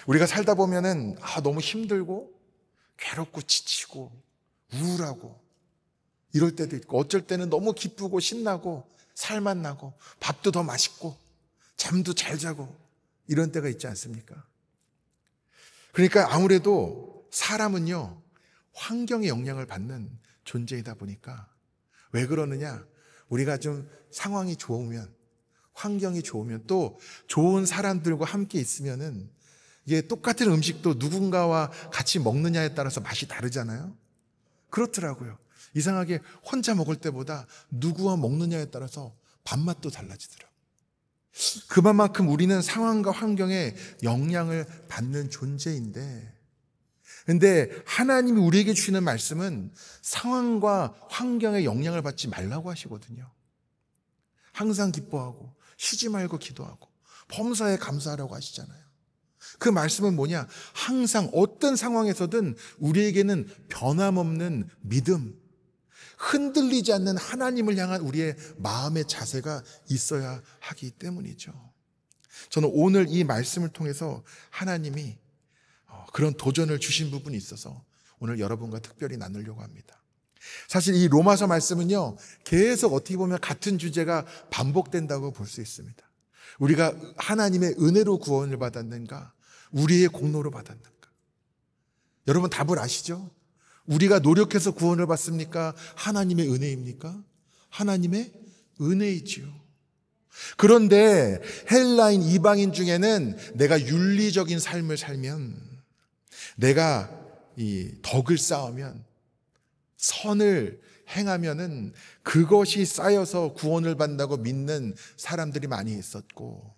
우리가 살다 보면은 너무 힘들고 괴롭고 지치고 우울하고 이럴 때도 있고, 어쩔 때는 너무 기쁘고 신나고 살맛 나고 밥도 더 맛있고 잠도 잘 자고 이런 때가 있지 않습니까? 그러니까 아무래도 사람은요, 환경의 영향을 받는 존재이다 보니까, 왜 그러느냐? 우리가 좀 상황이 좋으면, 환경이 좋으면, 또 좋은 사람들과 함께 있으면은 이게 똑같은 음식도 누군가와 같이 먹느냐에 따라서 맛이 다르잖아요. 그렇더라고요. 이상하게 혼자 먹을 때보다 누구와 먹느냐에 따라서 밥맛도 달라지더라고요. 그만큼 우리는 상황과 환경에 영향을 받는 존재인데, 근데 하나님이 우리에게 주시는 말씀은 상황과 환경에 영향을 받지 말라고 하시거든요. 항상 기뻐하고 쉬지 말고 기도하고 범사에 감사하라고 하시잖아요. 그 말씀은 뭐냐? 항상 어떤 상황에서든 우리에게는 변함없는 믿음, 흔들리지 않는 하나님을 향한 우리의 마음의 자세가 있어야 하기 때문이죠. 저는 오늘 이 말씀을 통해서 하나님이 그런 도전을 주신 부분이 있어서 오늘 여러분과 특별히 나누려고 합니다. 사실 이 로마서 말씀은요, 계속 어떻게 보면 같은 주제가 반복된다고 볼 수 있습니다. 우리가 하나님의 은혜로 구원을 받았는가, 우리의 공로로 받았는가? 여러분 답을 아시죠? 우리가 노력해서 구원을 받습니까? 하나님의 은혜입니까? 하나님의 은혜이지요. 그런데 헬라인 이방인 중에는 내가 윤리적인 삶을 살면, 내가 이 덕을 쌓으면, 선을 행하면은 그것이 쌓여서 구원을 받는다고 믿는 사람들이 많이 있었고,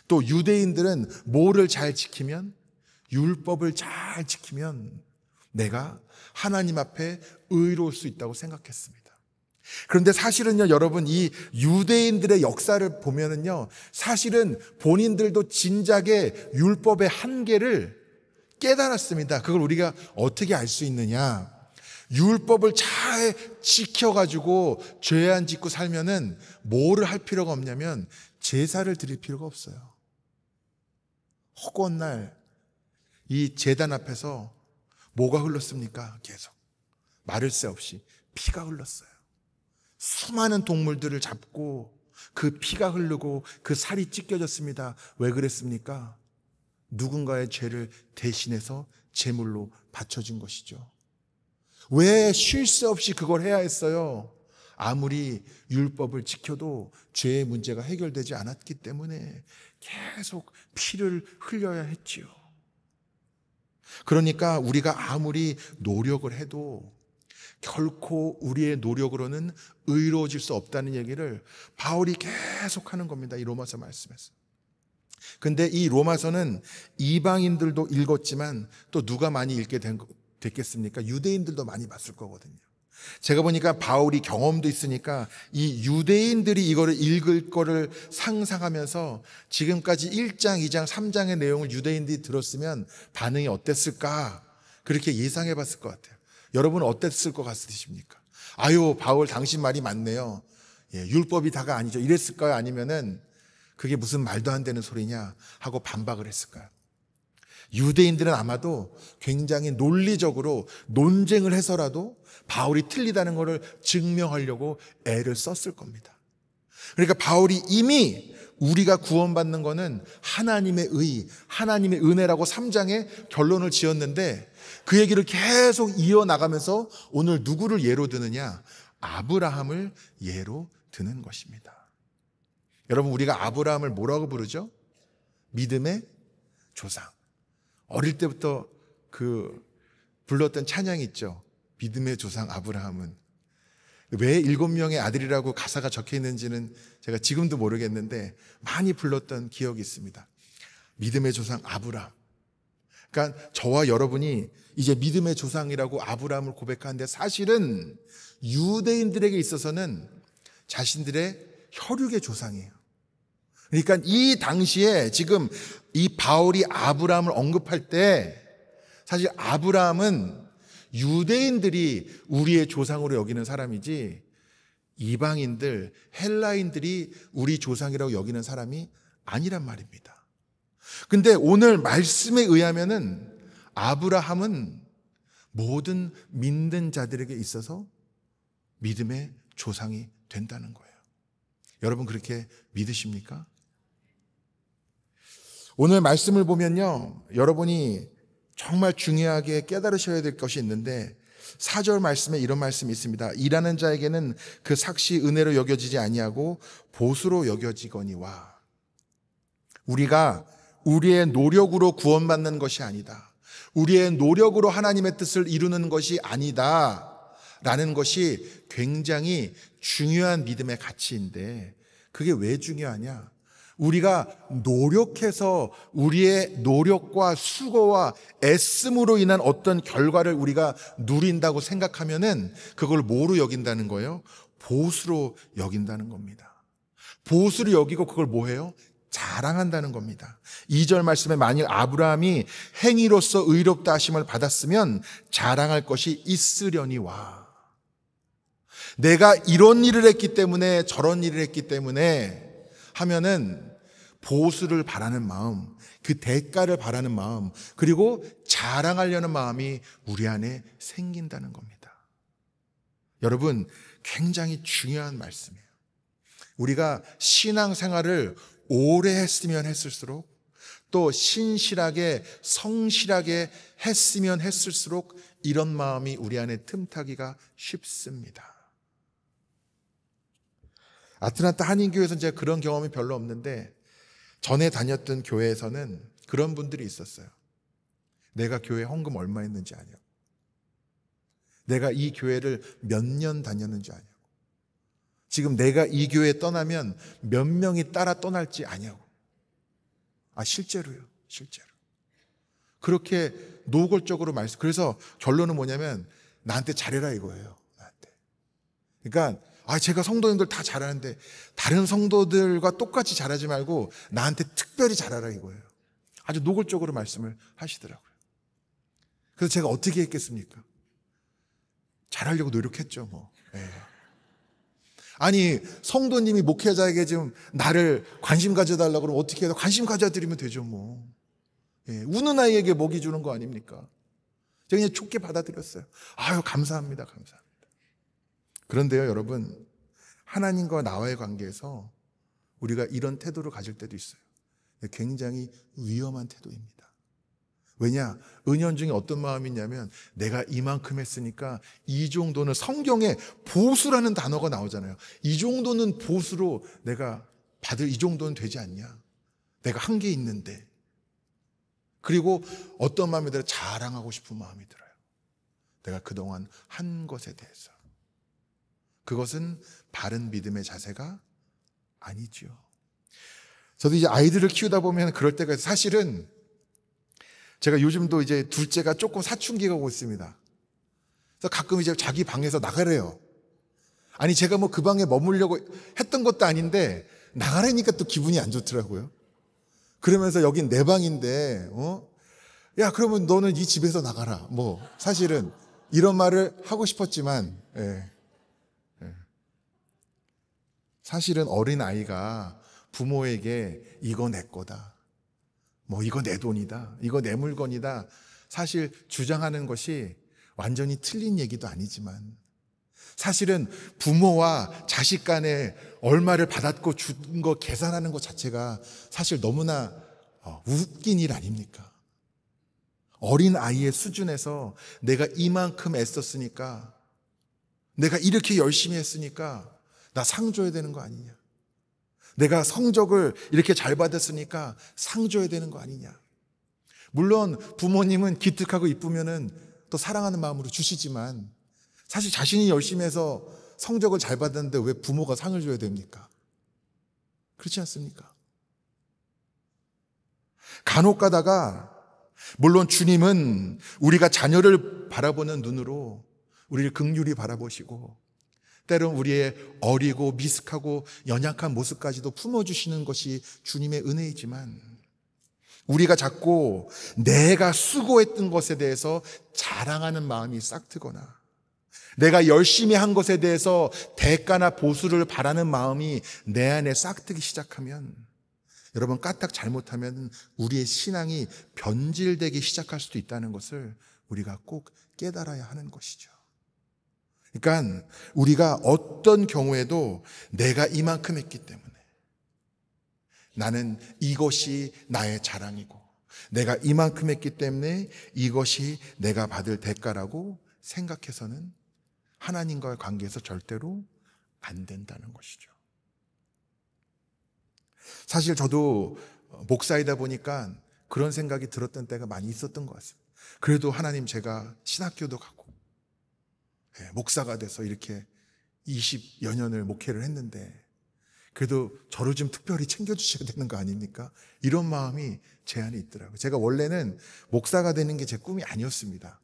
또 유대인들은 뭐를 잘 지키면, 율법을 잘 지키면 내가 하나님 앞에 의로울 수 있다고 생각했습니다. 그런데 사실은요, 여러분, 이 유대인들의 역사를 보면은요, 사실은 본인들도 진작에 율법의 한계를 깨달았습니다. 그걸 우리가 어떻게 알 수 있느냐? 율법을 잘 지켜가지고 죄 안 짓고 살면은 뭐를 할 필요가 없냐면 제사를 드릴 필요가 없어요. 허구한 날 이 제단 앞에서 뭐가 흘렀습니까? 계속 마를 새 없이 피가 흘렀어요. 수많은 동물들을 잡고 그 피가 흐르고 그 살이 찢겨졌습니다. 왜 그랬습니까? 누군가의 죄를 대신해서 제물로 바쳐진 것이죠. 왜 쉴 새 없이 그걸 해야 했어요? 아무리 율법을 지켜도 죄의 문제가 해결되지 않았기 때문에 계속 피를 흘려야 했지요. 그러니까 우리가 아무리 노력을 해도 결코 우리의 노력으로는 의로워질 수 없다는 얘기를 바울이 계속 하는 겁니다. 이 로마서 말씀에서. 근데 이 로마서는 이방인들도 읽었지만 또 누가 많이 읽게 됐겠습니까? 유대인들도 많이 봤을 거거든요. 제가 보니까 바울이 경험도 있으니까 이 유대인들이 이거를 읽을 거를 상상하면서 지금까지 1장, 2장, 3장의 내용을 유대인들이 들었으면 반응이 어땠을까? 그렇게 예상해 봤을 것 같아요. 여러분은 어땠을 것 같으십니까? 아유, 바울 당신 말이 맞네요. 율법이 다가 아니죠. 이랬을까요? 아니면은 그게 무슨 말도 안 되는 소리냐 하고 반박을 했을까요? 유대인들은 아마도 굉장히 논리적으로 논쟁을 해서라도 바울이 틀리다는 것을 증명하려고 애를 썼을 겁니다. 그러니까 바울이 이미 우리가 구원받는 것은 하나님의 의, 하나님의 은혜라고 3장에 결론을 지었는데 그 얘기를 계속 이어나가면서 오늘 누구를 예로 드느냐? 아브라함을 예로 드는 것입니다. 여러분, 우리가 아브라함을 뭐라고 부르죠? 믿음의 조상. 어릴 때부터 불렀던 찬양이 있죠. 믿음의 조상 아브라함은. 왜 7명의 아들이라고 가사가 적혀 있는지는 제가 지금도 모르겠는데 많이 불렀던 기억이 있습니다. 믿음의 조상 아브라함. 그러니까 저와 여러분이 이제 믿음의 조상이라고 아브라함을 고백하는데 사실은 유대인들에게 있어서는 자신들의 혈육의 조상이에요. 그러니까 이 당시에 지금 이 바울이 아브라함을 언급할 때 사실 아브라함은 유대인들이 우리의 조상으로 여기는 사람이지 이방인들, 헬라인들이 우리 조상이라고 여기는 사람이 아니란 말입니다. 근데 오늘 말씀에 의하면은 아브라함은 모든 믿는 자들에게 있어서 믿음의 조상이 된다는 거예요. 여러분 그렇게 믿으십니까? 오늘 말씀을 보면요, 여러분이 정말 중요하게 깨달으셔야 될 것이 있는데 4절 말씀에 이런 말씀이 있습니다. 일하는 자에게는 그 삭시 은혜로 여겨지지 아니하고 보수로 여겨지거니와. 우리가 우리의 노력으로 구원받는 것이 아니다, 우리의 노력으로 하나님의 뜻을 이루는 것이 아니다 라는 것이 굉장히 중요한 믿음의 가치인데, 그게 왜 중요하냐? 우리가 노력해서 우리의 노력과 수고와 애씀으로 인한 어떤 결과를 우리가 누린다고 생각하면은 그걸 뭐로 여긴다는 거예요? 보수로 여긴다는 겁니다. 보수로 여기고 그걸 뭐해요? 자랑한다는 겁니다. 2절 말씀에 만일 아브라함이 행위로서 의롭다 하심을 받았으면 자랑할 것이 있으려니와. 내가 이런 일을 했기 때문에, 저런 일을 했기 때문에 하면은 보수를 바라는 마음, 그 대가를 바라는 마음, 그리고 자랑하려는 마음이 우리 안에 생긴다는 겁니다. 여러분, 굉장히 중요한 말씀이에요. 우리가 신앙생활을 오래 했으면 했을수록, 또 신실하게 성실하게 했으면 했을수록 이런 마음이 우리 안에 틈타기가 쉽습니다. 아틀란타 한인교회에서는 제가 그런 경험이 별로 없는데, 전에 다녔던 교회에서는 그런 분들이 있었어요. 내가 교회 헌금 얼마 했는지 아냐고, 내가 이 교회를 몇 년 다녔는지 아냐고, 지금 내가 이 교회에 떠나면 몇 명이 따라 떠날지 아냐고. 실제로요, 실제로 그렇게 노골적으로 말씀. 그래서 결론은 뭐냐면 나한테 잘해라 이거예요. 나한테. 그러니까 제가 성도님들 다 잘하는데 다른 성도들과 똑같이 잘하지 말고 나한테 특별히 잘하라 이거예요. 아주 노골적으로 말씀을 하시더라고요. 그래서 제가 어떻게 했겠습니까? 잘하려고 노력했죠, 뭐. 네. 아니, 성도님이 목회자에게 지금 나를 관심 가져달라고 그러면 어떻게 해요? 관심 가져드리면 되죠, 뭐. 예, 우는 아이에게 먹이 주는 거 아닙니까? 제가 그냥 좋게 받아들였어요. 감사합니다, 감사합니다. 그런데요, 여러분, 하나님과 나와의 관계에서 우리가 이런 태도를 가질 때도 있어요. 굉장히 위험한 태도입니다. 왜냐? 은연중에 어떤 마음이 있냐면 내가 이만큼 했으니까 이 정도는, 성경에 보수라는 단어가 나오잖아요. 이 정도는 보수로 내가 받을, 이 정도는 되지 않냐? 내가 한 게 있는데. 그리고 어떤 마음이 들어요? 자랑하고 싶은 마음이 들어요. 내가 그동안 한 것에 대해서. 그것은 바른 믿음의 자세가 아니죠. 저도 이제 아이들을 키우다 보면 그럴 때가 있어요. 사실은 제가 요즘도 이제 둘째가 조금 사춘기가 오고 있습니다. 그래서 가끔 이제 자기 방에서 나가래요. 아니, 제가 뭐 그 방에 머물려고 했던 것도 아닌데 나가라니까 또 기분이 안 좋더라고요. 그러면서 여긴 내 방인데, 야, 그러면 너는 이 집에서 나가라. 뭐, 사실은 이런 말을 하고 싶었지만, 사실은 어린 아이가 부모에게 이거 내 거다, 뭐 이거 내 돈이다, 이거 내 물건이다, 사실 주장하는 것이 완전히 틀린 얘기도 아니지만, 사실은 부모와 자식 간에 얼마를 받았고 준 거 계산하는 것 자체가 사실 너무나 웃긴 일 아닙니까? 어린 아이의 수준에서 내가 이만큼 애썼으니까, 내가 이렇게 열심히 했으니까 나 상 줘야 되는 거 아니냐? 내가 성적을 이렇게 잘 받았으니까 상 줘야 되는 거 아니냐? 물론 부모님은 기특하고 이쁘면은 또 사랑하는 마음으로 주시지만, 사실 자신이 열심히 해서 성적을 잘 받았는데 왜 부모가 상을 줘야 됩니까? 그렇지 않습니까? 간혹 가다가, 물론 주님은 우리가 자녀를 바라보는 눈으로 우리를 긍휼히 바라보시고, 때론 우리의 어리고 미숙하고 연약한 모습까지도 품어주시는 것이 주님의 은혜이지만, 우리가 자꾸 내가 수고했던 것에 대해서 자랑하는 마음이 싹트거나, 내가 열심히 한 것에 대해서 대가나 보수를 바라는 마음이 내 안에 싹트기 시작하면, 여러분, 까딱 잘못하면 우리의 신앙이 변질되기 시작할 수도 있다는 것을 우리가 꼭 깨달아야 하는 것이죠. 그러니까 우리가 어떤 경우에도 내가 이만큼 했기 때문에, 나는 이것이 나의 자랑이고, 내가 이만큼 했기 때문에 이것이 내가 받을 대가라고 생각해서는 하나님과의 관계에서 절대로 안 된다는 것이죠. 사실 저도 목사이다 보니까 그런 생각이 들었던 때가 많이 있었던 것 같습니다. 그래도 하나님, 제가 신학교도 가고 목사가 돼서 이렇게 20여 년을 목회를 했는데 그래도 저를 좀 특별히 챙겨주셔야 되는 거 아닙니까? 이런 마음이 제 안에 있더라고요. 제가 원래는 목사가 되는 게 제 꿈이 아니었습니다.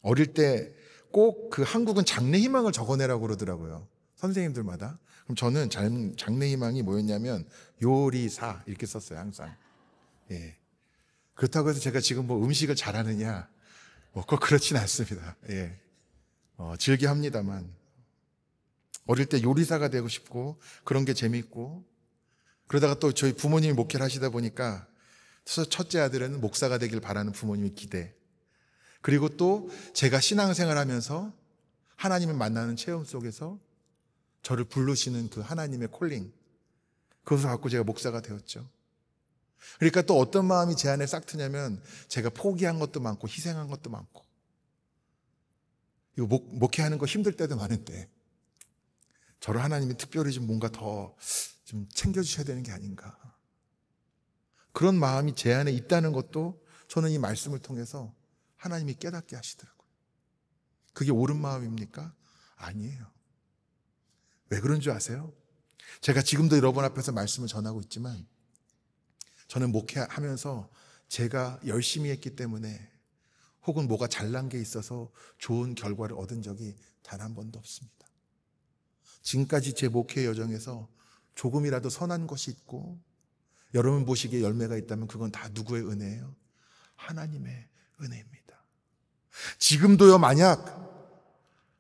어릴 때 꼭 그 한국은 장래희망을 적어내라고 그러더라고요, 선생님들마다. 그럼 저는 장래희망이 뭐였냐면 요리사 이렇게 썼어요, 항상. 예. 그렇다고 해서 제가 지금 뭐 음식을 잘하느냐, 꼭 그렇진 않습니다. 예. 즐겨합니다만 어릴 때 요리사가 되고 싶고 그런 게 재밌고, 그러다가 또 저희 부모님이 목회를 하시다 보니까 첫째 아들은 목사가 되길 바라는 부모님의 기대, 그리고 또 제가 신앙생활하면서 하나님을 만나는 체험 속에서 저를 부르시는 그 하나님의 콜링, 그것을 갖고 제가 목사가 되었죠. 그러니까 또 어떤 마음이 제 안에 싹 트냐면 제가 포기한 것도 많고 희생한 것도 많고, 이거 목회하는 거 힘들 때도 많은데 저를 하나님이 특별히 좀 뭔가 더 좀 챙겨주셔야 되는 게 아닌가, 그런 마음이 제 안에 있다는 것도 저는 이 말씀을 통해서 하나님이 깨닫게 하시더라고요. 그게 옳은 마음입니까? 아니에요. 왜 그런 줄 아세요? 제가 지금도 여러분 앞에서 말씀을 전하고 있지만 저는 목회하면서 제가 열심히 했기 때문에 혹은 뭐가 잘난 게 있어서 좋은 결과를 얻은 적이 단 한 번도 없습니다. 지금까지 제 목회 여정에서 조금이라도 선한 것이 있고 여러분 보시기에 열매가 있다면 그건 다 누구의 은혜예요? 하나님의 은혜입니다. 지금도요, 만약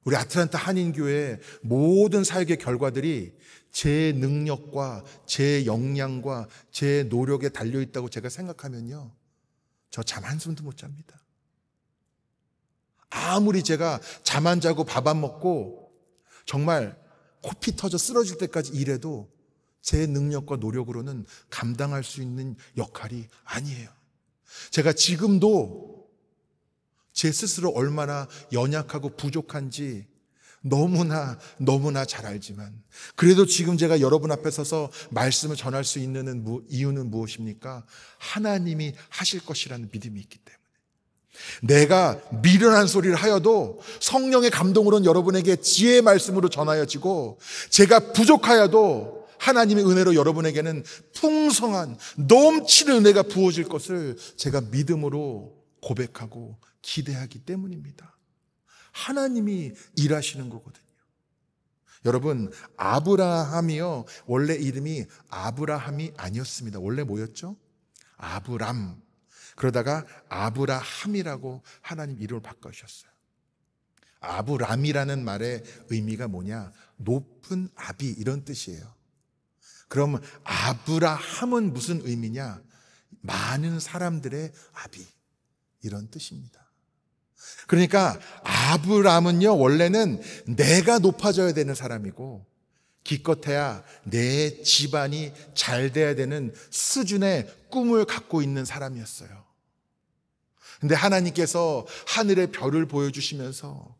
우리 아틀란타 한인교회의 모든 사역의 결과들이 제 능력과 제 역량과 제 노력에 달려있다고 제가 생각하면요, 저 잠 한숨도 못 잡니다. 아무리 제가 잠 안 자고 밥 안 먹고 정말 코피 터져 쓰러질 때까지 일해도 제 능력과 노력으로는 감당할 수 있는 역할이 아니에요. 제가 지금도 제 스스로 얼마나 연약하고 부족한지 너무나 잘 알지만, 그래도 지금 제가 여러분 앞에 서서 말씀을 전할 수 있는 이유는 무엇입니까? 하나님이 하실 것이라는 믿음이 있기 때문에. 내가 미련한 소리를 하여도 성령의 감동으로는 여러분에게 지혜의 말씀으로 전하여지고, 제가 부족하여도 하나님의 은혜로 여러분에게는 풍성한 넘치는 은혜가 부어질 것을 제가 믿음으로 고백하고 기대하기 때문입니다. 하나님이 일하시는 거거든요. 여러분, 아브라함이요, 원래 이름이 아브라함이 아니었습니다. 원래 뭐였죠? 아브람. 그러다가 아브라함이라고 하나님 이름을 바꾸셨어요. 아브람이라는 말의 의미가 뭐냐? 높은 아비, 이런 뜻이에요. 그럼 아브라함은 무슨 의미냐? 많은 사람들의 아비, 이런 뜻입니다. 그러니까 아브람은요, 원래는 내가 높아져야 되는 사람이고 기껏해야 내 집안이 잘 돼야 되는 수준의 꿈을 갖고 있는 사람이었어요. 근데 하나님께서 하늘의 별을 보여주시면서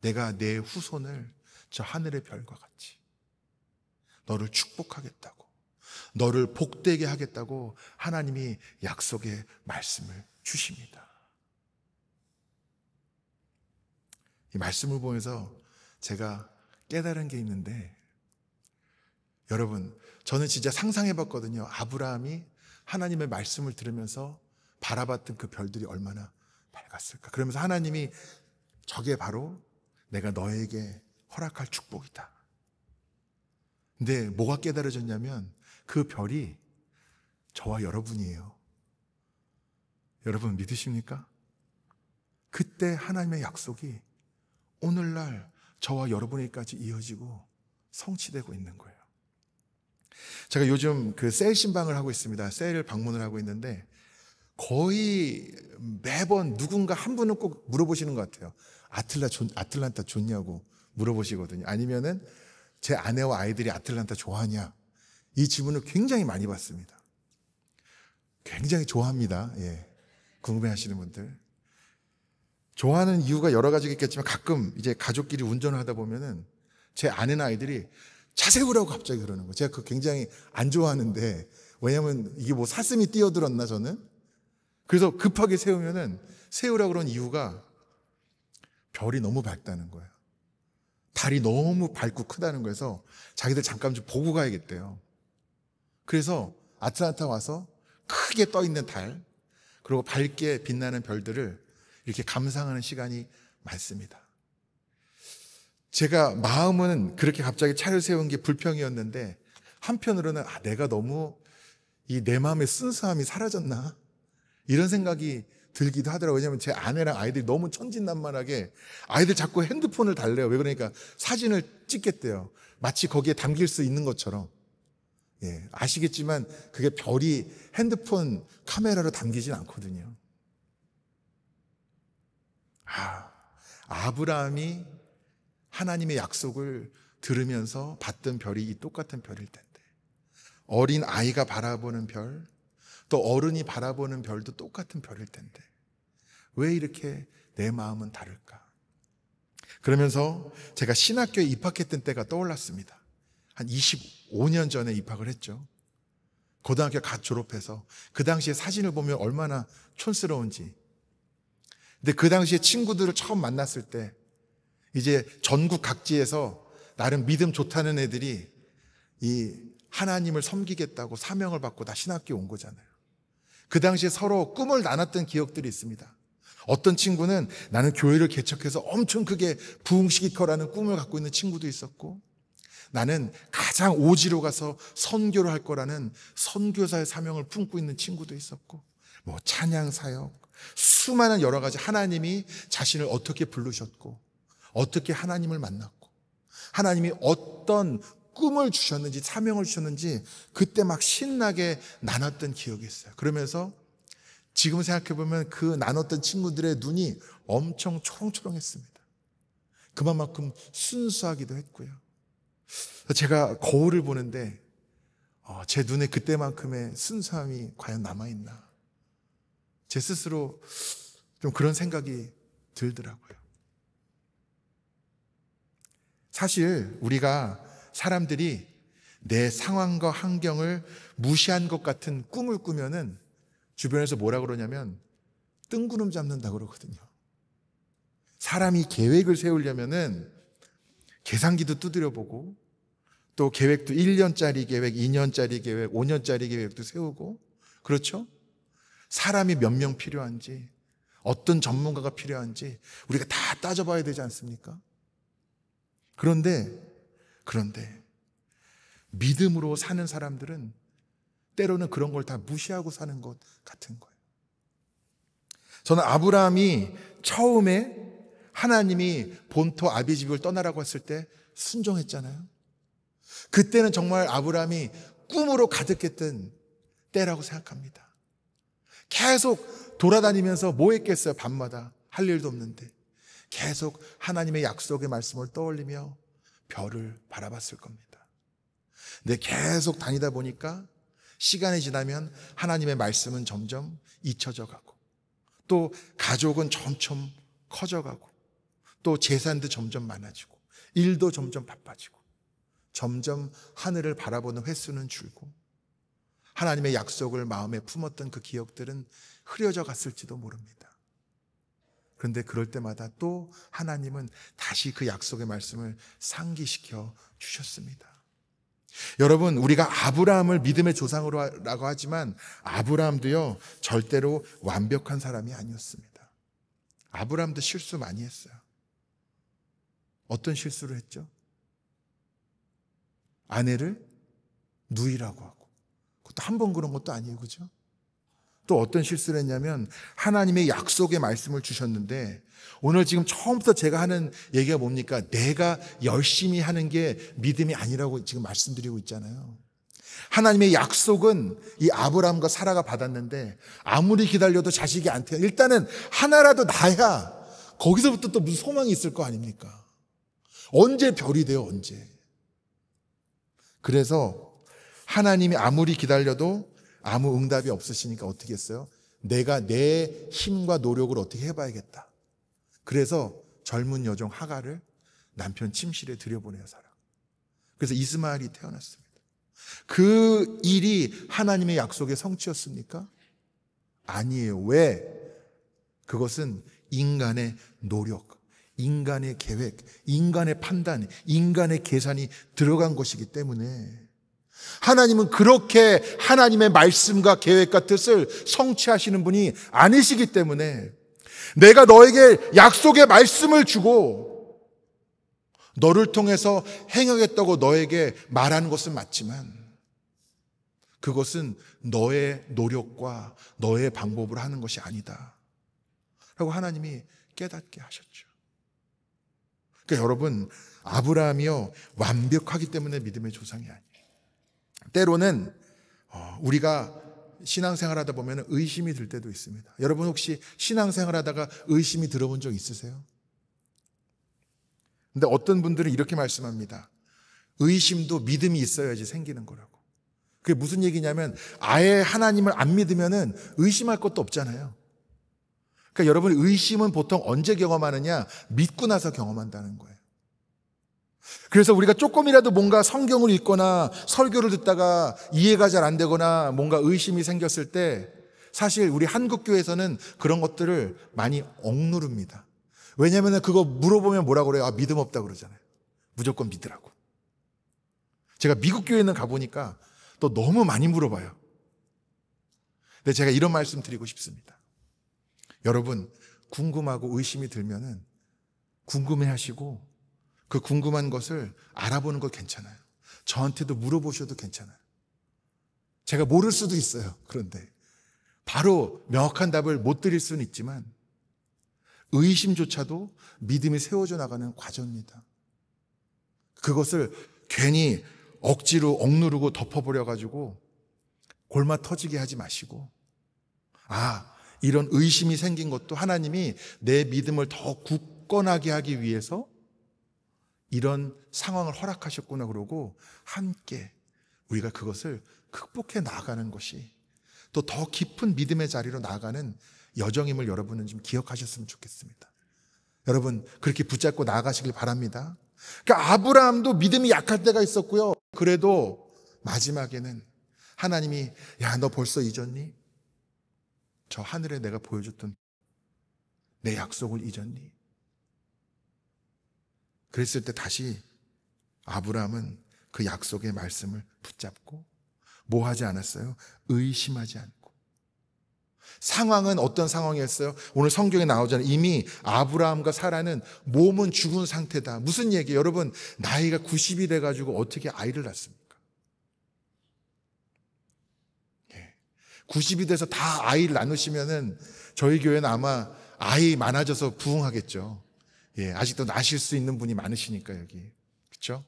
내가 내 후손을 저 하늘의 별과 같이 너를 축복하겠다고, 너를 복되게 하겠다고 하나님이 약속의 말씀을 주십니다. 이 말씀을 보면서 제가 깨달은 게 있는데, 여러분, 저는 진짜 상상해 봤거든요. 아브라함이 하나님의 말씀을 들으면서 바라봤던 그 별들이 얼마나 밝았을까. 그러면서 하나님이 저게 바로 내가 너에게 허락할 축복이다. 근데 뭐가 깨달아졌냐면 그 별이 저와 여러분이에요. 여러분 믿으십니까? 그때 하나님의 약속이 오늘날 저와 여러분에게까지 이어지고 성취되고 있는 거예요. 제가 요즘 그 셀 신방을 하고 있습니다. 셀을 방문을 하고 있는데 거의 매번 누군가 한 분은 꼭 물어보시는 것 같아요. 아틀란타 좋냐고 물어보시거든요. 아니면은 제 아내와 아이들이 아틀란타 좋아하냐? 이 질문을 굉장히 많이 받습니다. 굉장히 좋아합니다. 예. 궁금해하시는 분들. 좋아하는 이유가 여러 가지가 있겠지만 가끔 이제 가족끼리 운전을 하다 보면은 제 아내나 아이들이 차 세우라고 갑자기 그러는 거예요. 제가 그거 굉장히 안 좋아하는데, 왜냐면 이게 뭐 사슴이 뛰어들었나 저는? 그래서 급하게 세우라고 그런 이유가 별이 너무 밝다는 거예요. 달이 너무 밝고 크다는 거여서 자기들 잠깐 좀 보고 가야겠대요. 그래서 아틀란타 와서 크게 떠 있는 달, 그리고 밝게 빛나는 별들을 이렇게 감상하는 시간이 많습니다. 제가 마음은 그렇게 갑자기 차를 세운 게 불평이었는데 한편으로는 내가 너무 내 마음의 순수함이 사라졌나? 이런 생각이 들기도 하더라고요. 왜냐하면 제 아내랑 아이들이 너무 천진난만하게 아이들 자꾸 핸드폰을 달래요. 왜 그러니까 사진을 찍겠대요. 마치 거기에 담길 수 있는 것처럼. 예, 아시겠지만 그게 별이 핸드폰 카메라로 담기진 않거든요. 아브라함이 하나님의 약속을 들으면서 봤던 별이 이 똑같은 별일 텐데, 어린 아이가 바라보는 별, 또 어른이 바라보는 별도 똑같은 별일 텐데 왜 이렇게 내 마음은 다를까? 그러면서 제가 신학교에 입학했던 때가 떠올랐습니다. 한 25년 전에 입학을 했죠. 고등학교 갓 졸업해서 그 당시에 사진을 보면 얼마나 촌스러운지. 근데 그 당시에 친구들을 처음 만났을 때 이제 전국 각지에서 나름 믿음 좋다는 애들이 이 하나님을 섬기겠다고 사명을 받고 다 신학교에 온 거잖아요. 그 당시에 서로 꿈을 나눴던 기억들이 있습니다. 어떤 친구는 나는 교회를 개척해서 엄청 크게 부흥시킬 꿈을 갖고 있는 친구도 있었고, 나는 가장 오지로 가서 선교를 할 거라는 선교사의 사명을 품고 있는 친구도 있었고, 뭐 찬양 사역, 수많은 여러 가지 하나님이 자신을 어떻게 부르셨고 어떻게 하나님을 만났고 하나님이 어떤 꿈을 주셨는지 사명을 주셨는지 그때 막 신나게 나눴던 기억이 있어요. 그러면서 지금 생각해보면 그 나눴던 친구들의 눈이 엄청 초롱초롱했습니다. 그만큼 순수하기도 했고요. 제가 거울을 보는데 제 눈에 그때만큼의 순수함이 과연 남아있나, 제 스스로 좀 그런 생각이 들더라고요. 사실 우리가 사람들이 내 상황과 환경을 무시한 것 같은 꿈을 꾸면은 주변에서 뭐라 그러냐면 뜬구름 잡는다고 그러거든요. 사람이 계획을 세우려면은 계산기도 두드려 보고, 또 계획도 1년짜리 계획, 2년짜리 계획, 5년짜리 계획도 세우고, 그렇죠? 사람이 몇 명 필요한지, 어떤 전문가가 필요한지 우리가 다 따져봐야 되지 않습니까? 그런데 믿음으로 사는 사람들은 때로는 그런 걸 다 무시하고 사는 것 같은 거예요. 저는 아브라함이 처음에 하나님이 본토 아비집을 떠나라고 했을 때 순종했잖아요. 그때는 정말 아브라함이 꿈으로 가득했던 때라고 생각합니다. 계속 돌아다니면서 뭐 했겠어요? 밤마다 할 일도 없는데 계속 하나님의 약속의 말씀을 떠올리며 별을 바라봤을 겁니다. 근데 계속 다니다 보니까 시간이 지나면 하나님의 말씀은 점점 잊혀져 가고, 또 가족은 점점 커져가고, 또 재산도 점점 많아지고, 일도 점점 바빠지고, 점점 하늘을 바라보는 횟수는 줄고, 하나님의 약속을 마음에 품었던 그 기억들은 흐려져 갔을지도 모릅니다. 그런데 그럴 때마다 또 하나님은 다시 그 약속의 말씀을 상기시켜 주셨습니다. 여러분, 우리가 아브라함을 믿음의 조상으로라고 하지만 아브라함도요 절대로 완벽한 사람이 아니었습니다. 아브라함도 실수 많이 했어요. 어떤 실수를 했죠? 아내를 누이라고 하고, 그것도 한 번 그런 것도 아니에요, 그죠? 또 어떤 실수를 했냐면 하나님의 약속의 말씀을 주셨는데, 오늘 지금 처음부터 제가 하는 얘기가 뭡니까? 내가 열심히 하는 게 믿음이 아니라고 지금 말씀드리고 있잖아요. 하나님의 약속은 이 아브라함과 사라가 받았는데 아무리 기다려도 자식이 안 태어. 일단은 하나라도 낳아야 거기서부터 또 무슨 소망이 있을 거 아닙니까? 언제 별이 돼요, 언제? 그래서 하나님이 아무리 기다려도 아무 응답이 없으시니까 어떻게 했어요? 내가 내 힘과 노력을 어떻게 해봐야겠다. 그래서 젊은 여종 하갈을 남편 침실에 들여보내요, 사라. 그래서 이스마엘이 태어났습니다. 그 일이 하나님의 약속의 성취였습니까? 아니에요. 왜? 그것은 인간의 노력, 인간의 계획, 인간의 판단, 인간의 계산이 들어간 것이기 때문에 하나님은 그렇게 하나님의 말씀과 계획과 뜻을 성취하시는 분이 아니시기 때문에 내가 너에게 약속의 말씀을 주고 너를 통해서 행하겠다고 너에게 말하는 것은 맞지만 그것은 너의 노력과 너의 방법으로 하는 것이 아니다 라고 하나님이 깨닫게 하셨죠. 그러니까 여러분, 아브라함이요 완벽하기 때문에 믿음의 조상이 아니에요. 때로는 우리가 신앙생활하다 보면 의심이 들 때도 있습니다. 여러분 혹시 신앙생활하다가 의심이 들어본 적 있으세요? 근데 어떤 분들은 이렇게 말씀합니다. 의심도 믿음이 있어야지 생기는 거라고. 그게 무슨 얘기냐면 아예 하나님을 안 믿으면은 의심할 것도 없잖아요. 그러니까 여러분 의심은 보통 언제 경험하느냐? 믿고 나서 경험한다는 거예요. 그래서 우리가 조금이라도 뭔가 성경을 읽거나 설교를 듣다가 이해가 잘 안 되거나 뭔가 의심이 생겼을 때 사실 우리 한국교회에서는 그런 것들을 많이 억누릅니다. 왜냐하면 그거 물어보면 뭐라고 그래요? 믿음 없다고 그러잖아요. 무조건 믿으라고. 제가 미국 교회는 가보니까 또 너무 많이 물어봐요. 근데 제가 이런 말씀 드리고 싶습니다. 여러분, 궁금하고 의심이 들면은 궁금해 하시고 그 궁금한 것을 알아보는 거 괜찮아요. 저한테도 물어보셔도 괜찮아요. 제가 모를 수도 있어요. 그런데 바로 명확한 답을 못 드릴 수는 있지만 의심조차도 믿음이 세워져 나가는 과정입니다. 그것을 괜히 억지로 억누르고 덮어버려가지고 골마 터지게 하지 마시고 이런 의심이 생긴 것도 하나님이 내 믿음을 더 굳건하게 하기 위해서 이런 상황을 허락하셨구나 그러고 함께 우리가 그것을 극복해 나가는 것이 또 더 깊은 믿음의 자리로 나아가는 여정임을 여러분은 좀 기억하셨으면 좋겠습니다. 여러분 그렇게 붙잡고 나아가시길 바랍니다. 그러니까 아브라함도 믿음이 약할 때가 있었고요. 그래도 마지막에는 하나님이 너 벌써 잊었니? 저 하늘에 내가 보여줬던 내 약속을 잊었니? 그랬을 때 다시 아브라함은 그 약속의 말씀을 붙잡고 뭐 하지 않았어요? 의심하지 않고. 상황은 어떤 상황이었어요? 오늘 성경에 나오잖아요. 이미 아브라함과 사라는 몸은 죽은 상태다. 무슨 얘기예요? 여러분 나이가 90이 돼가지고 어떻게 아이를 낳습니까? 90이 돼서 다 아이를 낳으시면은 저희 교회는 아마 아이 많아져서 부흥하겠죠. 아직도 낳으실 수 있는 분이 많으시니까 여기. 그렇죠?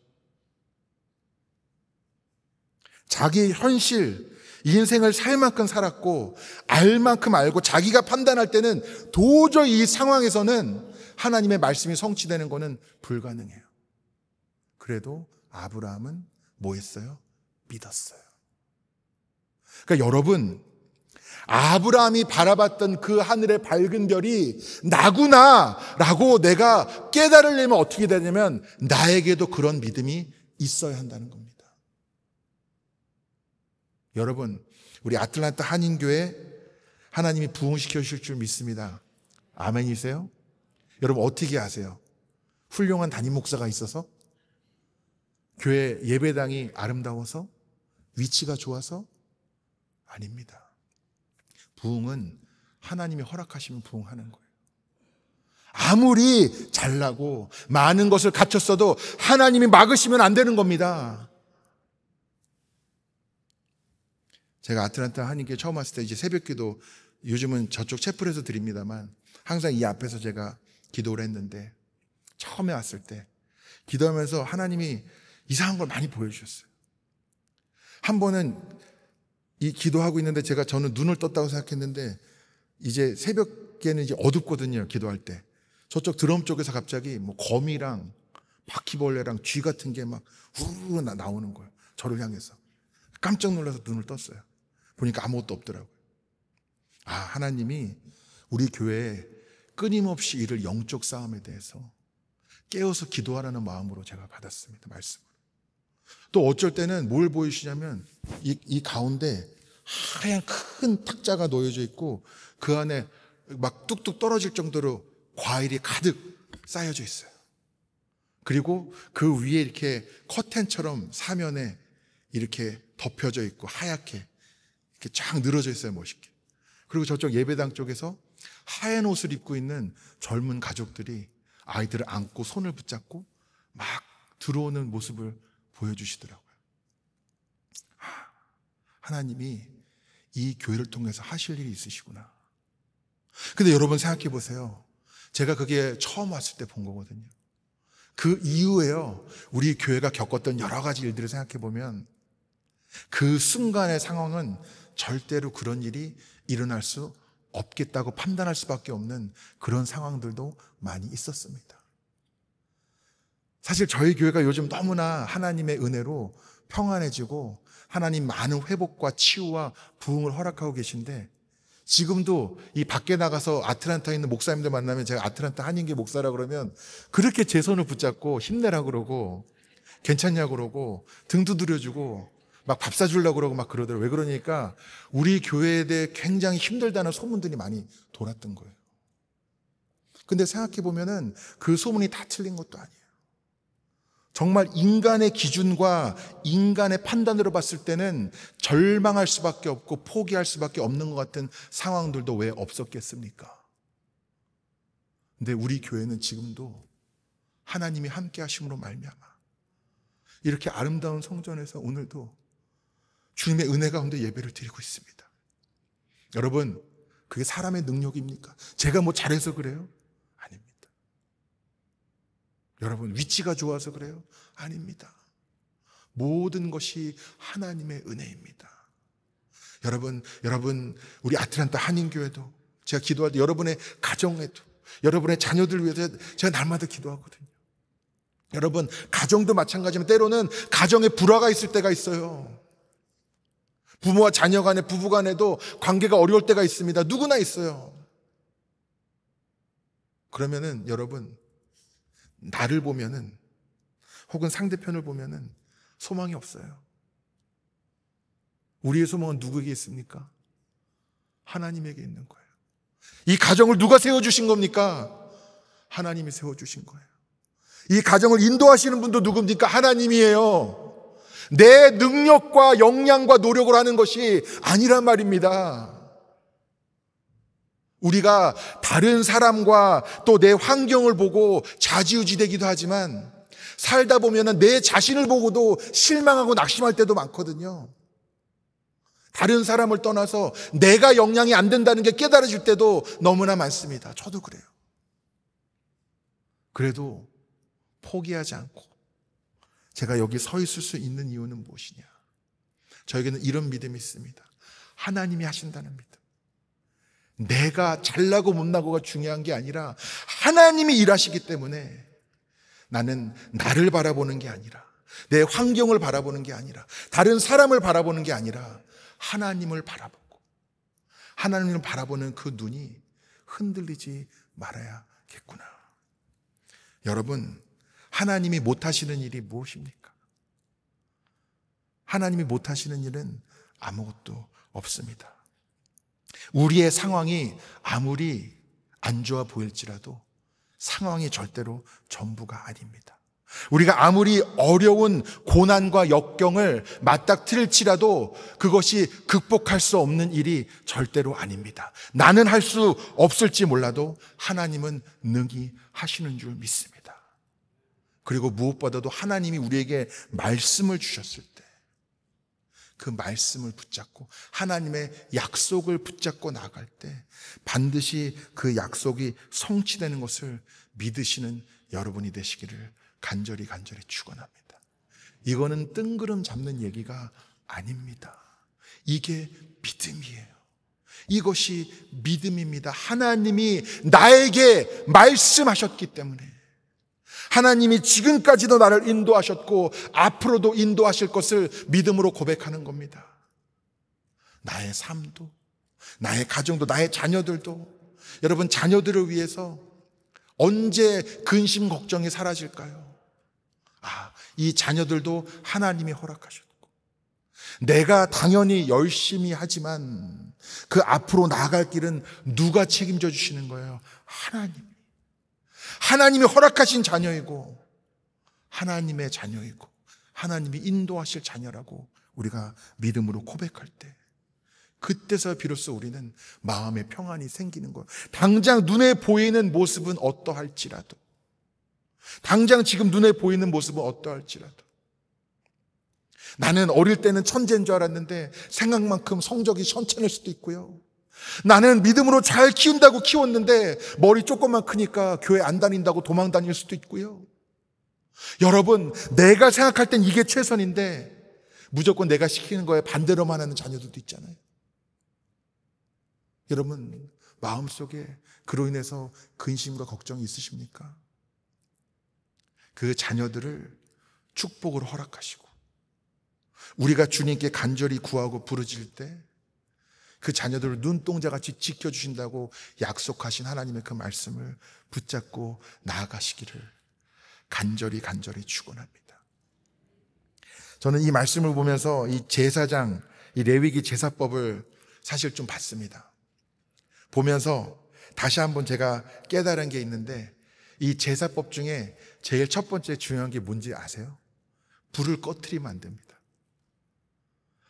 자기의 현실, 인생을 살 만큼 살았고 알 만큼 알고 자기가 판단할 때는 도저히 이 상황에서는 하나님의 말씀이 성취되는 것은 불가능해요. 그래도 아브라함은 뭐 했어요? 믿었어요. 그러니까 여러분 아브라함이 바라봤던 그 하늘의 밝은 별이 나구나라고 내가 깨달으려면 어떻게 되냐면 나에게도 그런 믿음이 있어야 한다는 겁니다. 여러분 우리 아틀란타 한인교회 하나님이 부흥시켜 주실 줄 믿습니다. 아멘이세요? 여러분 어떻게 아세요? 훌륭한 담임 목사가 있어서? 교회 예배당이 아름다워서? 위치가 좋아서? 아닙니다. 부흥은 하나님이 허락하시면 부흥하는 거예요. 아무리 잘나고 많은 것을 갖췄어도 하나님이 막으시면 안 되는 겁니다. 제가 아틀란타 한인교회 처음 왔을 때 이제 새벽기도 요즘은 저쪽 채플에서 드립니다만 항상 이 앞에서 제가 기도를 했는데 처음에 왔을 때 기도하면서 하나님이 이상한 걸 많이 보여주셨어요. 한 번은 이 기도하고 있는데 저는 눈을 떴다고 생각했는데 이제 새벽에는 이제 어둡거든요. 기도할 때. 저쪽 드럼 쪽에서 갑자기 뭐 거미랑 바퀴벌레랑 쥐 같은 게 막 후루루 나오는 거예요. 저를 향해서. 깜짝 놀라서 눈을 떴어요. 보니까 아무것도 없더라고요. 아, 하나님이 우리 교회에 끊임없이 이를 영적 싸움에 대해서 깨워서 기도하라는 마음으로 제가 받았습니다. 말씀을. 또 어쩔 때는 뭘 보이시냐면 이 가운데 하얀 큰 탁자가 놓여져 있고 그 안에 막 뚝뚝 떨어질 정도로 과일이 가득 쌓여져 있어요. 그리고 그 위에 이렇게 커튼처럼 사면에 이렇게 덮여져 있고 하얗게 이렇게 쫙 늘어져 있어요. 멋있게. 그리고 저쪽 예배당 쪽에서 하얀 옷을 입고 있는 젊은 가족들이 아이들을 안고 손을 붙잡고 막 들어오는 모습을 보여주시더라고요. 하나님이 이 교회를 통해서 하실 일이 있으시구나. 근데 여러분 생각해 보세요. 제가 그게 처음 왔을 때 본 거거든요. 그 이후에요, 우리 교회가 겪었던 여러 가지 일들을 생각해 보면 그 순간의 상황은 절대로 그런 일이 일어날 수 없겠다고 판단할 수밖에 없는 그런 상황들도 많이 있었습니다. 사실 저희 교회가 요즘 너무나 하나님의 은혜로 평안해지고 하나님 많은 회복과 치유와 부흥을 허락하고 계신데, 지금도 이 밖에 나가서 아틀란타에 있는 목사님들 만나면, 제가 아틀란타 한인교 목사라 그러면 그렇게 제 손을 붙잡고 힘내라 그러고 괜찮냐 그러고 등 두드려주고 막 밥 사주려고 그러고 막 그러더라고요. 왜 그러니까 우리 교회에 대해 굉장히 힘들다는 소문들이 많이 돌았던 거예요. 근데 생각해 보면은 그 소문이 다 틀린 것도 아니에요. 정말 인간의 기준과 인간의 판단으로 봤을 때는 절망할 수밖에 없고 포기할 수밖에 없는 것 같은 상황들도 왜 없었겠습니까? 근데 우리 교회는 지금도 하나님이 함께 하심으로 말미암아 이렇게 아름다운 성전에서 오늘도 주님의 은혜 가운데 예배를 드리고 있습니다. 여러분, 그게 사람의 능력입니까? 제가 뭐 잘해서 그래요? 아닙니다. 여러분, 위치가 좋아서 그래요? 아닙니다. 모든 것이 하나님의 은혜입니다. 여러분, 우리 아틀란타 한인교회도 제가 기도할 때 여러분의 가정에도, 여러분의 자녀들 위해서 제가 날마다 기도하거든요. 여러분, 가정도 마찬가지지만 때로는 가정에 불화가 있을 때가 있어요. 부모와 자녀 간에, 부부 간에도 관계가 어려울 때가 있습니다. 누구나 있어요. 그러면은 여러분, 나를 보면은 혹은 상대편을 보면은 소망이 없어요. 우리의 소망은 누구에게 있습니까? 하나님에게 있는 거예요. 이 가정을 누가 세워주신 겁니까? 하나님이 세워주신 거예요. 이 가정을 인도하시는 분도 누굽니까? 하나님이에요. 내 능력과 역량과 노력을 하는 것이 아니란 말입니다. 우리가 다른 사람과 또 내 환경을 보고 좌지우지 되기도 하지만 살다 보면 내 자신을 보고도 실망하고 낙심할 때도 많거든요. 다른 사람을 떠나서 내가 역량이 안 된다는 게 깨달아질 때도 너무나 많습니다. 저도 그래요. 그래도 포기하지 않고 제가 여기 서 있을 수 있는 이유는 무엇이냐? 저에게는 이런 믿음이 있습니다. 하나님이 하신다는 믿음. 내가 잘나고 못나고가 중요한 게 아니라 하나님이 일하시기 때문에 나는 나를 바라보는 게 아니라, 내 환경을 바라보는 게 아니라, 다른 사람을 바라보는 게 아니라 하나님을 바라보고, 하나님을 바라보는 그 눈이 흔들리지 말아야겠구나. 여러분, 하나님이 못하시는 일이 무엇입니까? 하나님이 못하시는 일은 아무것도 없습니다. 우리의 상황이 아무리 안 좋아 보일지라도 상황이 절대로 전부가 아닙니다. 우리가 아무리 어려운 고난과 역경을 맞닥뜨릴지라도 그것이 극복할 수 없는 일이 절대로 아닙니다. 나는 할 수 없을지 몰라도 하나님은 능히 하시는 줄 믿습니다. 그리고 무엇보다도 하나님이 우리에게 말씀을 주셨을 때 그 말씀을 붙잡고 하나님의 약속을 붙잡고 나갈 때 반드시 그 약속이 성취되는 것을 믿으시는 여러분이 되시기를 간절히 축원합니다. 이거는 뜬구름 잡는 얘기가 아닙니다. 이게 믿음이에요. 이것이 믿음입니다. 하나님이 나에게 말씀하셨기 때문에, 하나님이 지금까지도 나를 인도하셨고 앞으로도 인도하실 것을 믿음으로 고백하는 겁니다. 나의 삶도, 나의 가정도, 나의 자녀들도. 여러분, 자녀들을 위해서 언제 근심 걱정이 사라질까요? 이 자녀들도 하나님이 허락하셨고, 내가 당연히 열심히 하지만 그 앞으로 나아갈 길은 누가 책임져 주시는 거예요? 하나님이 허락하신 자녀이고, 하나님의 자녀이고, 하나님이 인도하실 자녀라고 우리가 믿음으로 고백할 때, 그때서 비로소 우리는 마음의 평안이 생기는 거예요. 당장 눈에 보이는 모습은 어떠할지라도, 당장 지금 눈에 보이는 모습은 어떠할지라도, 나는 어릴 때는 천재인 줄 알았는데 생각만큼 성적이 천천할 수도 있고요. 나는 믿음으로 잘 키운다고 키웠는데 머리 조금만 크니까 교회 안 다닌다고 도망 다닐 수도 있고요. 여러분, 내가 생각할 땐 이게 최선인데 무조건 내가 시키는 거에 반대로만 하는 자녀들도 있잖아요. 여러분, 마음속에 그로 인해서 근심과 걱정이 있으십니까? 그 자녀들을 축복으로 허락하시고, 우리가 주님께 간절히 구하고 부르짖을 때 그 자녀들을 눈동자같이 지켜주신다고 약속하신 하나님의 그 말씀을 붙잡고 나아가시기를 간절히 축원합니다. 저는 이 말씀을 보면서 이 제사장, 이 레위기 제사법을 사실 좀 봤습니다. 보면서 다시 한번 제가 깨달은 게 있는데, 이 제사법 중에 제일 첫 번째 중요한 게 뭔지 아세요? 불을 꺼트리면 안 됩니다.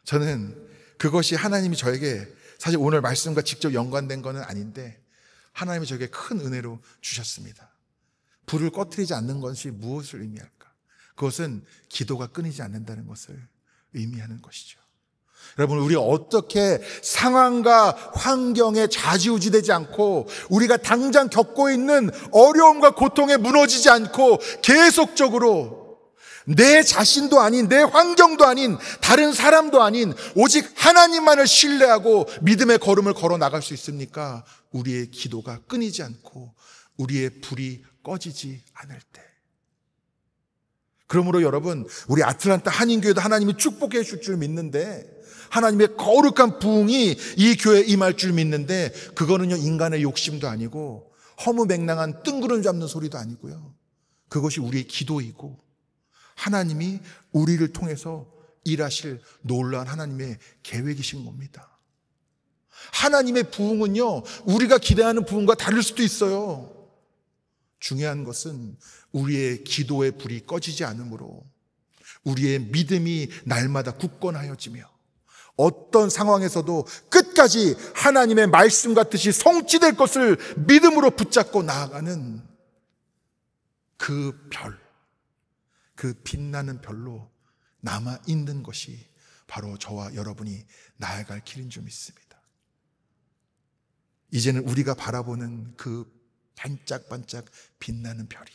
저는 그것이 하나님이 저에게, 사실 오늘 말씀과 직접 연관된 거는 아닌데 하나님이 저에게 큰 은혜로 주셨습니다. 불을 꺼트리지 않는 것이 무엇을 의미할까? 그것은 기도가 끊이지 않는다는 것을 의미하는 것이죠. 여러분, 우리가 어떻게 상황과 환경에 좌지우지되지 않고, 우리가 당장 겪고 있는 어려움과 고통에 무너지지 않고 계속적으로 내 자신도 아닌, 내 환경도 아닌, 다른 사람도 아닌 오직 하나님만을 신뢰하고 믿음의 걸음을 걸어 나갈 수 있습니까? 우리의 기도가 끊이지 않고 우리의 불이 꺼지지 않을 때. 그러므로 여러분, 우리 아틀란타 한인교회도 하나님이 축복해 줄 줄 믿는데, 하나님의 거룩한 부흥이 이 교회에 임할 줄 믿는데, 그거는요 인간의 욕심도 아니고 허무맹랑한 뜬구름 잡는 소리도 아니고요, 그것이 우리의 기도이고 하나님이 우리를 통해서 일하실 놀라운 하나님의 계획이신 겁니다. 하나님의 부흥은요 우리가 기대하는 부흥과 다를 수도 있어요. 중요한 것은 우리의 기도의 불이 꺼지지 않으므로 우리의 믿음이 날마다 굳건하여지며 어떤 상황에서도 끝까지 하나님의 말씀 같듯이 성취될 것을 믿음으로 붙잡고 나아가는 그 별, 그 빛나는 별로 남아있는 것이 바로 저와 여러분이 나아갈 길인 줄 믿습니다. 이제는 우리가 바라보는 그 반짝반짝 빛나는 별이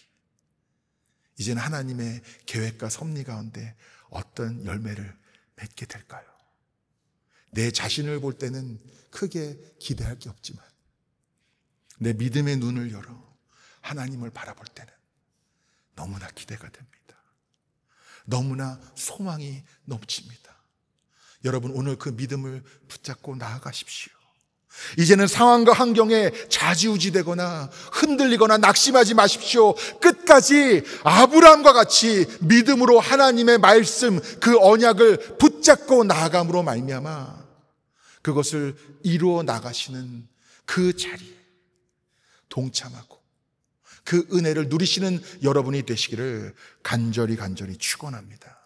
이제는 하나님의 계획과 섭리 가운데 어떤 열매를 맺게 될까요? 내 자신을 볼 때는 크게 기대할 게 없지만 내 믿음의 눈을 열어 하나님을 바라볼 때는 너무나 기대가 됩니다. 너무나 소망이 넘칩니다. 여러분, 오늘 그 믿음을 붙잡고 나아가십시오. 이제는 상황과 환경에 좌지우지되거나 흔들리거나 낙심하지 마십시오. 끝까지 아브라함과 같이 믿음으로 하나님의 말씀, 그 언약을 붙잡고 나아감으로 말미암아 그것을 이루어 나가시는 그 자리에 동참하고 그 은혜를 누리시는 여러분이 되시기를 간절히 축원합니다.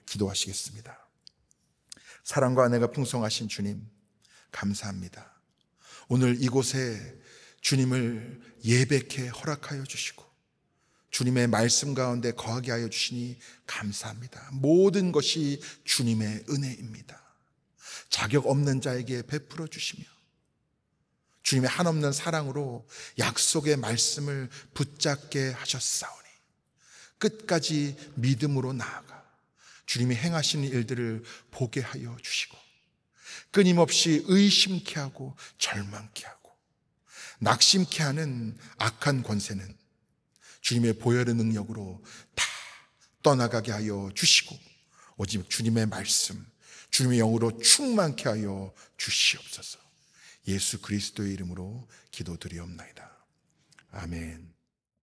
기도하시겠습니다. 사랑과 은혜가 풍성하신 주님, 감사합니다. 오늘 이곳에 주님을 예배케 허락하여 주시고 주님의 말씀 가운데 거하게 하여 주시니 감사합니다. 모든 것이 주님의 은혜입니다. 자격 없는 자에게 베풀어 주시며 주님의 한없는 사랑으로 약속의 말씀을 붙잡게 하셨사오니 끝까지 믿음으로 나아가 주님이 행하시는 일들을 보게 하여 주시고, 끊임없이 의심케 하고 절망케 하고 낙심케 하는 악한 권세는 주님의 보혈의 능력으로 다 떠나가게 하여 주시고, 오직 주님의 말씀, 주님의 영으로 충만케 하여 주시옵소서. 예수 그리스도의 이름으로 기도드리옵나이다. 아멘.